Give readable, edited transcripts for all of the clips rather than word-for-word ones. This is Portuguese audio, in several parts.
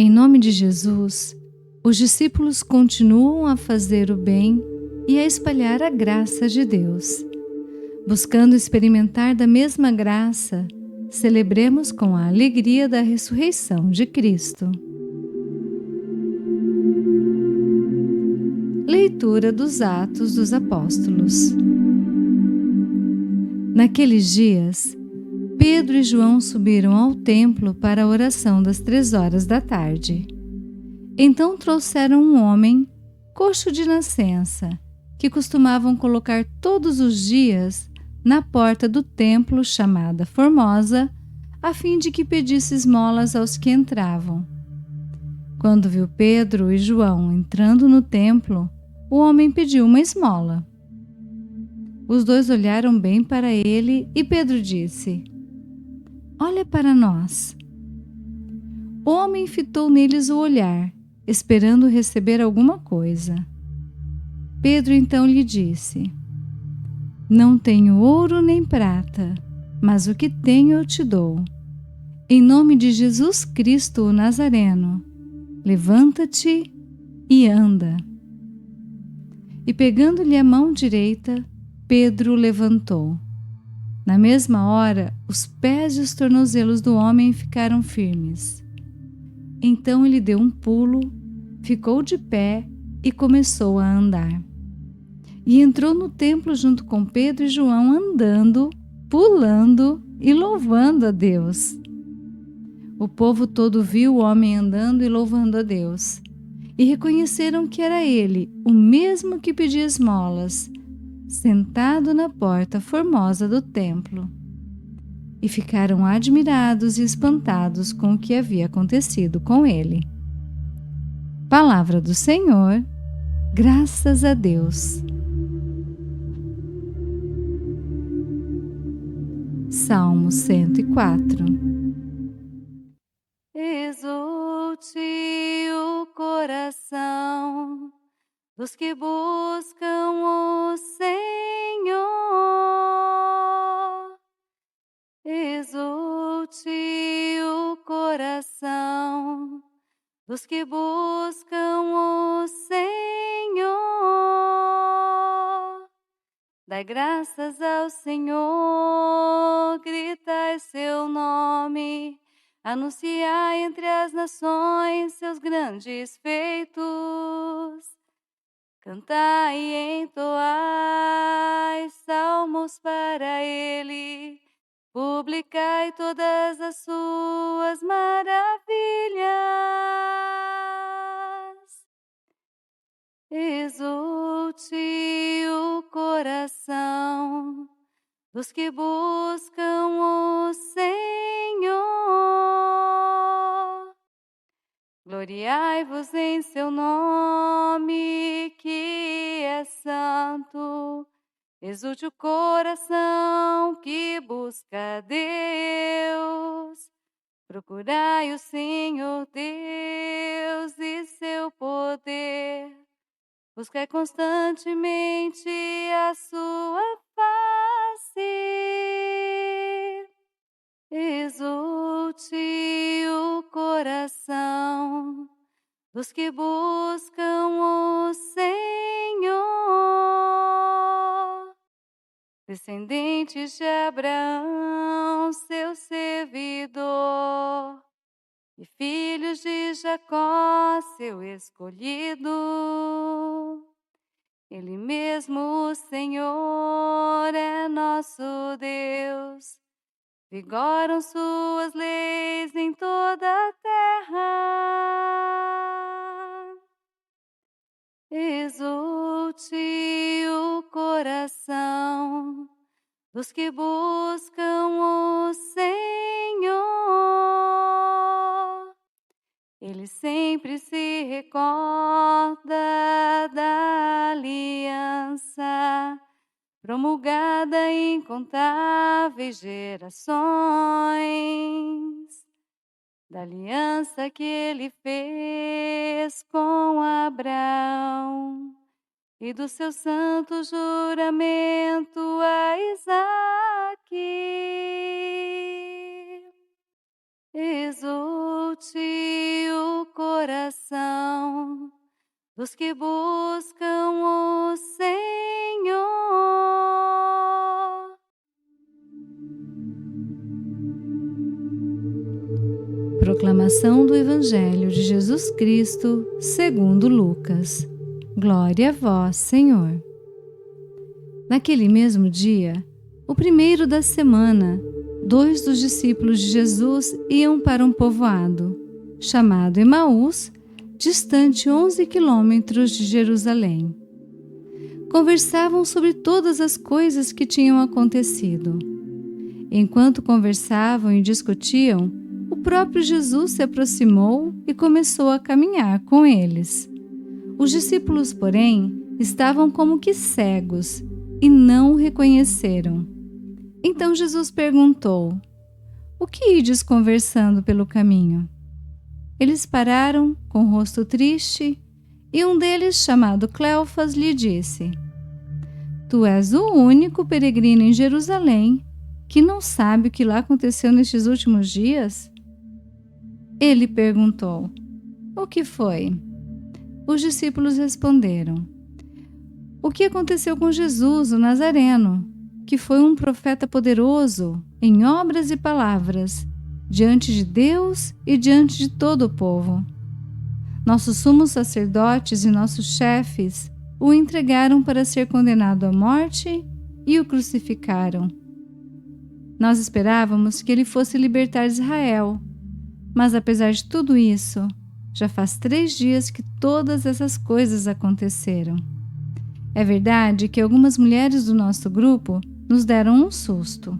Em nome de Jesus, os discípulos continuam a fazer o bem e a espalhar a graça de Deus. Buscando experimentar da mesma graça, celebremos com a alegria da ressurreição de Cristo. Leitura dos Atos dos Apóstolos. Naqueles dias, Pedro e João subiram ao templo para a oração das 3 horas da tarde. Então trouxeram um homem, coxo de nascença, que costumavam colocar todos os dias na porta do templo chamada Formosa, a fim de que pedisse esmolas aos que entravam. Quando viu Pedro e João entrando no templo, o homem pediu uma esmola. Os dois olharam bem para ele e Pedro disse: "Olha para nós." O homem fitou neles o olhar, esperando receber alguma coisa. Pedro então lhe disse: "Não tenho ouro nem prata, mas o que tenho eu te dou. Em nome de Jesus Cristo, o Nazareno, levanta-te e anda." E pegando-lhe a mão direita, Pedro o levantou. Na mesma hora, os pés e os tornozelos do homem ficaram firmes. Então ele deu um pulo, ficou de pé e começou a andar. E entrou no templo junto com Pedro e João, andando, pulando e louvando a Deus. O povo todo viu o homem andando e louvando a Deus, e reconheceram que era ele, o mesmo que pedia esmolas, sentado na porta formosa do templo. E ficaram admirados e espantados com o que havia acontecido com ele. Palavra do Senhor, graças a Deus. Salmo 104. Exulte o coração dos que buscam o Senhor. Exulte o coração dos que buscam o Senhor. Dai graças ao Senhor, gritai seu nome, anunciai entre as nações seus grandes feitos. Cantai e entoai salmos para ele, publicai todas as suas maravilhas. Exulte o coração dos que buscam o Senhor. Gloriai-vos em seu nome, que é santo. Exulte o coração que busca a Deus. Procurai o Senhor Deus e seu poder. Buscai constantemente a sua face. Exulte o coração dos que buscam o Senhor. Descendentes de Abraão, seu servidor, e filhos de Jacó, seu escolhido. Ele mesmo, o Senhor, é nosso Deus. Vigoram suas leis em toda a terra. Exulte o coração dos que buscam o Senhor. Ele sempre se recorda da aliança promulgada em incontáveis gerações, da aliança que ele fez com Abraão e do seu santo juramento a Isaque. Exulte o dos que buscam o Senhor. Proclamação do Evangelho de Jesus Cristo, segundo Lucas. Glória a vós, Senhor. Naquele mesmo dia, o primeiro da semana, 2 dos discípulos de Jesus iam para um povoado, chamado Emaús, distante 11 quilômetros de Jerusalém. Conversavam sobre todas as coisas que tinham acontecido. Enquanto conversavam e discutiam, o próprio Jesus se aproximou e começou a caminhar com eles. Os discípulos, porém, estavam como que cegos e não o reconheceram. Então Jesus perguntou: "O que ides conversando pelo caminho?" Eles pararam, com o rosto triste, e um deles, chamado Cleofas, lhe disse: "Tu és o único peregrino em Jerusalém que não sabe o que lá aconteceu nestes últimos dias?" Ele perguntou: "O que foi?" Os discípulos responderam: "O que aconteceu com Jesus, o Nazareno, que foi um profeta poderoso em obras e palavras, diante de Deus e diante de todo o povo. Nossos sumos sacerdotes e nossos chefes o entregaram para ser condenado à morte e o crucificaram. Nós esperávamos que ele fosse libertar Israel, mas apesar de tudo isso, já faz 3 dias que todas essas coisas aconteceram. É verdade que algumas mulheres do nosso grupo nos deram um susto.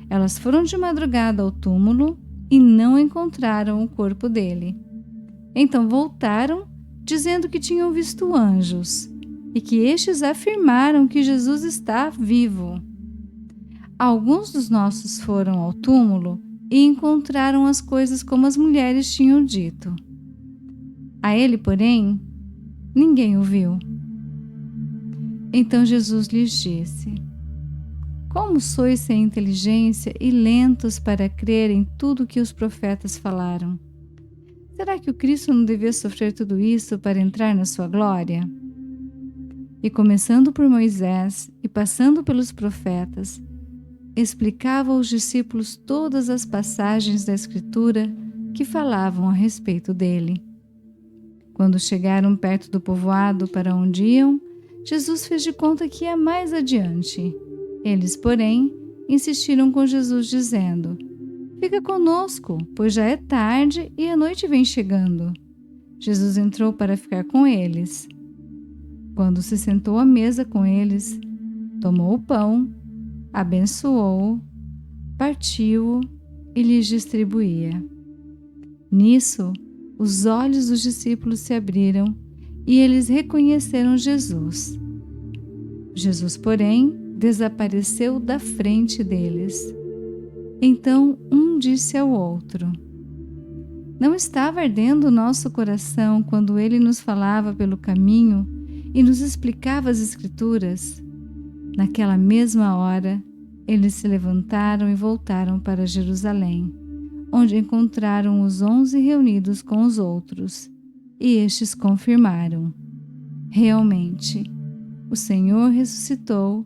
Elas foram de madrugada ao túmulo e não encontraram o corpo dele. Então voltaram, dizendo que tinham visto anjos e que estes afirmaram que Jesus está vivo. Alguns dos nossos foram ao túmulo e encontraram as coisas como as mulheres tinham dito. A ele, porém, ninguém o viu." Então Jesus lhes disse: "Como sois sem inteligência e lentos para crer em tudo que os profetas falaram? Será que o Cristo não devia sofrer tudo isso para entrar na sua glória?" E começando por Moisés e passando pelos profetas, explicava aos discípulos todas as passagens da Escritura que falavam a respeito dele. Quando chegaram perto do povoado para onde iam, Jesus fez de conta que ia mais adiante. Eles, porém, insistiram com Jesus, dizendo: "Fica conosco, pois já é tarde e a noite vem chegando." Jesus entrou para ficar com eles. Quando se sentou à mesa com eles, tomou o pão, abençoou-o, partiu-o e lhes distribuía. Nisso, os olhos dos discípulos se abriram e eles reconheceram Jesus. Jesus, porém, desapareceu da frente deles. Então um disse ao outro: "Não estava ardendo o nosso coração quando ele nos falava pelo caminho e nos explicava as Escrituras?" Naquela mesma hora, eles se levantaram e voltaram para Jerusalém, onde encontraram os 11 reunidos com os outros, e estes confirmaram: "Realmente, o Senhor ressuscitou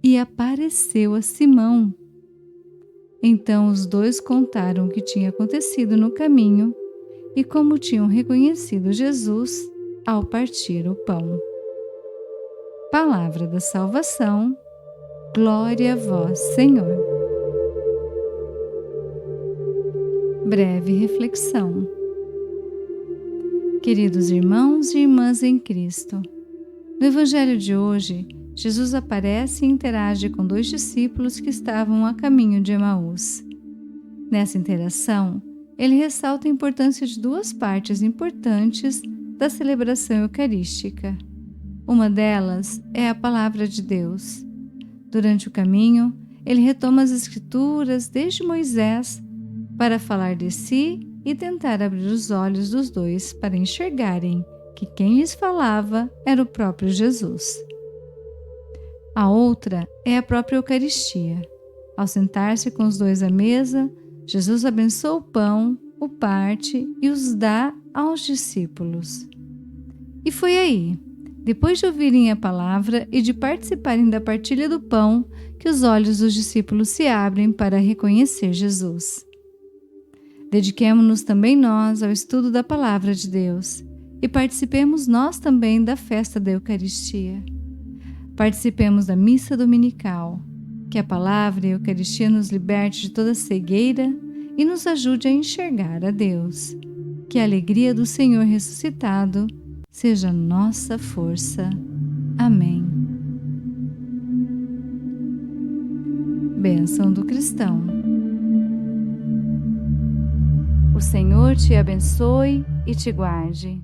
e apareceu a Simão." Então os 2 contaram o que tinha acontecido no caminho e como tinham reconhecido Jesus ao partir o pão. Palavra da salvação, glória a vós, Senhor. Breve reflexão. Queridos irmãos e irmãs em Cristo, no Evangelho de hoje, Jesus aparece e interage com 2 discípulos que estavam a caminho de Emaús. Nessa interação, ele ressalta a importância de 2 partes importantes da celebração eucarística. Uma delas é a Palavra de Deus. Durante o caminho, ele retoma as Escrituras desde Moisés para falar de si e tentar abrir os olhos dos 2 para enxergarem que quem lhes falava era o próprio Jesus. A outra é a própria Eucaristia. Ao sentar-se com os 2 à mesa, Jesus abençoa o pão, o parte e os dá aos discípulos. E foi aí, depois de ouvirem a palavra e de participarem da partilha do pão, que os olhos dos discípulos se abrem para reconhecer Jesus. Dediquemo-nos também nós ao estudo da palavra de Deus e participemos nós também da festa da Eucaristia. Participemos da missa dominical, que a palavra e a Eucaristia nos liberte de toda cegueira e nos ajude a enxergar a Deus. Que a alegria do Senhor ressuscitado seja nossa força. Amém. Bênção do cristão. O Senhor te abençoe e te guarde.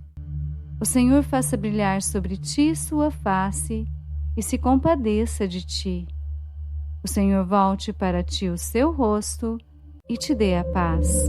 O Senhor faça brilhar sobre ti sua face e se compadeça de ti. O Senhor volte para ti o seu rosto e te dê a paz.